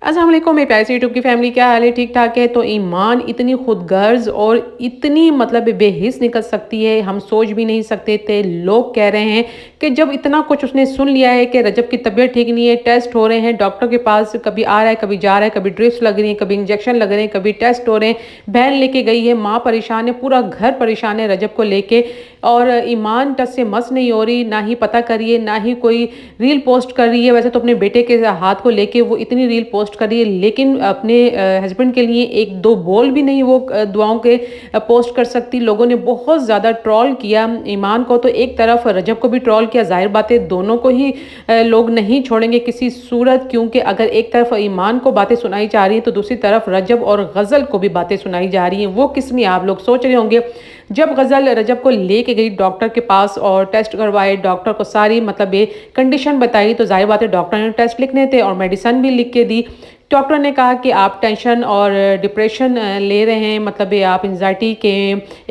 अस्सलाम वालेकुम मेरे प्यारे से यूट्यूब की फैमिली, क्या हाल है? ठीक ठाक है। तो ईमान इतनी खुदगर्ज और इतनी मतलब बेहिस निकल सकती है, हम सोच भी नहीं सकते थे। लोग कह रहे हैं कि जब इतना कुछ उसने सुन लिया है कि रजब की तबीयत ठीक नहीं है, टेस्ट हो रहे हैं डॉक्टर के पास, कभी आ रहा है कभी जा रहा है, कभी ड्रिप्स लग रही हैं, कभी इंजेक्शन लग रहे हैं, कभी टेस्ट हो रहे हैं। बहन लेके गई है, माँ परेशान है, पूरा घर परेशान है रजब को लेके। और ईमान टस से मस नहीं हो रही, ना ही पता करिए, ना ही कोई रील पोस्ट कर रही है। वैसे तो अपने बेटे के हाथ को लेके वो इतनी रील पोस्ट कर रही है, लेकिन अपने हस्बैंड के लिए एक दो बोल भी नहीं वो दुआओं के पोस्ट कर सकती। लोगों ने बहुत ज़्यादा ट्रोल किया ईमान को, तो एक तरफ रजब को भी ट्रोल किया। जाहिर बात है दोनों को ही लोग नहीं छोड़ेंगे किसी सूरत, क्योंकि अगर एक तरफ ईमान को बातें सुनाई जा रही हैं तो दूसरी तरफ रजब और गज़ल को भी बातें सुनाई जा रही हैं। वो किस में आप लोग सोच रहे होंगे। जब गज़ल रजब को लेके गई डॉक्टर के पास और टेस्ट करवाए, डॉक्टर को सारी मतलब ये कंडीशन बताई, तो जाहिर बात है डॉक्टर ने टेस्ट लिखने थे और मेडिसिन भी लिख के दी। डॉक्टर ने कहा कि आप टेंशन और डिप्रेशन ले रहे हैं, मतलब ये आप एंजाइटी के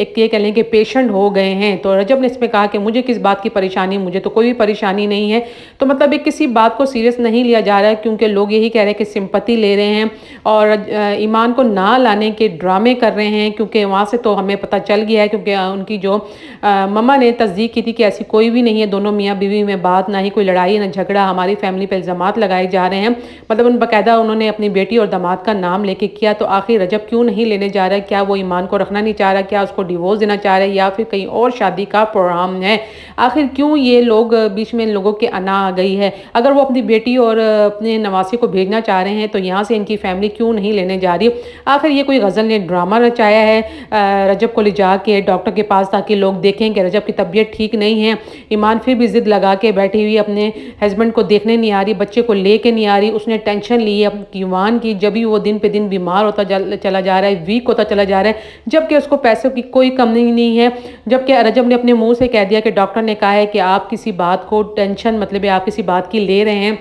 एक ये कह लें कि पेशेंट हो गए हैं। तो रजब ने इसमें कहा कि मुझे किस बात की परेशानी, मुझे तो कोई भी परेशानी नहीं है। तो मतलब ये किसी बात को सीरियस नहीं लिया जा रहा है, क्योंकि लोग यही कह रहे हैं कि सिंपैथी ले रहे हैं और ईमान को ना लाने के ड्रामे कर रहे हैं। क्योंकि वहाँ से तो हमें पता चल गया है, क्योंकि उनकी जो मम्मा ने तस्दीक की थी कि ऐसी कोई भी नहीं है, दोनों मियाँ बीवी में बात, ना ही कोई लड़ाई ना झगड़ा, हमारी फैमिली पर इल्ज़ामात लगाए जा रहे हैं। मतलब उन बाकायदा उन्होंने अपनी बेटी और दामाद का नाम लेके किया। तो आखिर रजब क्यों नहीं लेने जा रहा है? क्या वो ईमान को रखना नहीं चाह रहा? क्या उसको डिवोर्स देना चाह रहा है, या फिर कहीं और शादी का प्रोग्राम है? आखिर क्यों ये लोग बीच में लोगों के अना आ गई है? अगर वो अपनी बेटी और अपने नवासी को भेजना चाह रहे हैं तो यहाँ से इनकी फैमिली क्यों नहीं लेने जा रही? आखिर ये कोई गज़ल ने ड्रामा रचाया है रजब को ले जा के डॉक्टर के पास, ताकि लोग देखें कि रजब की तबीयत ठीक नहीं है। ईमान फिर भी ज़िद लगा के बैठी हुई, अपने हस्बैंड को देखने नहीं आ रही, बच्चे को लेके नहीं आ रही। उसने टेंशन ली है ईमान की, जब भी वो दिन पे दिन बीमार होता चला जा रहा है, वीक होता चला जा रहा है, जबकि उसको पैसों की कोई कमी नहीं है। जबकि रजब ने अपने मुंह से कह दिया कि डॉक्टर ने कहा है कि आप किसी बात को टेंशन मतलब आप किसी बात की ले रहे हैं,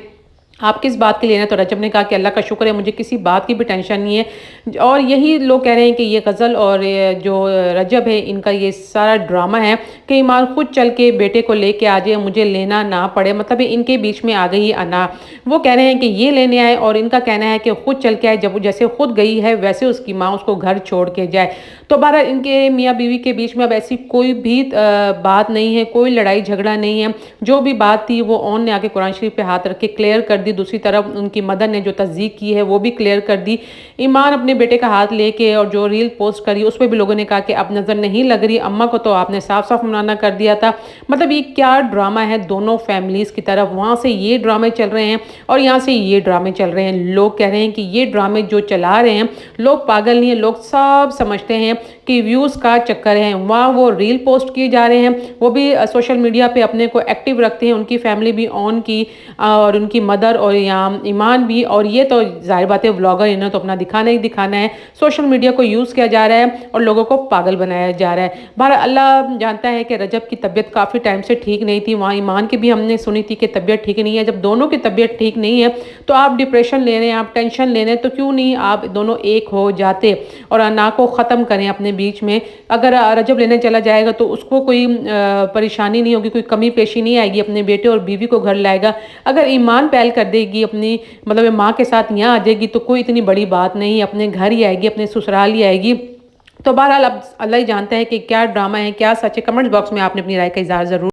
आप किस बात के लिए ना। तो रजब ने कहा कि अल्लाह का शुक्र है मुझे किसी बात की भी टेंशन नहीं है। और यही लोग कह रहे हैं कि ये गज़ल और जो रजब है इनका ये सारा ड्रामा है कि ईमान खुद चल के बेटे को लेके आ जाए, मुझे लेना ना पड़े। मतलब इनके बीच में आ गई अना। वो कह रहे हैं कि ये लेने आए और इनका कहना है कि खुद चल के आए, जब जैसे खुद गई है वैसे उसकी माँ उसको घर छोड़ के जाए। तो बहरहाल इनके मियाँ बीवी के बीच में अब ऐसी कोई भी बात नहीं है, कोई लड़ाई झगड़ा नहीं है। जो भी बात थी वो ऑन ने आके कुरान शरीफ पे हाथ रख के क्लियर कर दी। दूसरी तरफ उनकी मदर ने जो तस्दीक की है वो भी क्लियर कर दी। ईमान अपने बेटे का हाथ लेके और जो रील पोस्ट करी उस पर भी लोगों ने कहा कि अब नज़र नहीं लग रही, अम्मा को तो आपने साफ साफ मना कर दिया था। मतलब ये क्या ड्रामा है दोनों फैमिलीज़ की तरफ। वहाँ से ये ड्रामे चल रहे हैं और यहाँ से ये ड्रामे चल रहे हैं। लोग कह रहे हैं कि ये ड्रामे जो चला रहे हैं, लोग पागल नहीं है, लोग सब समझते हैं कि व्यूज़ का चक्कर है। वहाँ वो रील पोस्ट किए जा रहे हैं, वो भी सोशल मीडिया पे अपने को एक्टिव रखते हैं, उनकी फैमिली भी ऑन की और उनकी मदर और यहाँ ईमान भी। और ये तो जाहिर बात है व्लॉगर, इन्हें तो अपना दिखाना ही दिखाना है। सोशल मीडिया को यूज़ किया जा रहा है और लोगों को पागल बनाया जा रहा है। बहर अल्लाह जानता है कि रजब की तबीयत काफ़ी टाइम से ठीक नहीं थी। वहाँ ईमान की भी हमने सुनी थी कि तबीयत ठीक नहीं है। जब दोनों की तबीयत ठीक नहीं है तो आप डिप्रेशन ले रहे हैं, आप टेंशन ले रहे हैं, तो क्यों नहीं आप दोनों एक हो जाते और अना को ख़त्म करें अपने बीच में। अगर रजब लेने चला जाएगा तो उसको कोई परेशानी नहीं होगी, कोई कमी पेशी नहीं आएगी, अपने बेटे और बीवी को घर लाएगा। अगर ईमान पहल कर देगी अपनी मतलब माँ के साथ यहाँ आ जाएगी तो कोई इतनी बड़ी बात नहीं, अपने घर ही आएगी, अपने ससुराल ही आएगी। तो बहरहाल अब अल्लाह ही जानता है कि क्या ड्रामा है क्या सच है। कमेंट्स बॉक्स में आपने अपनी राय का इज़हार ज़रूर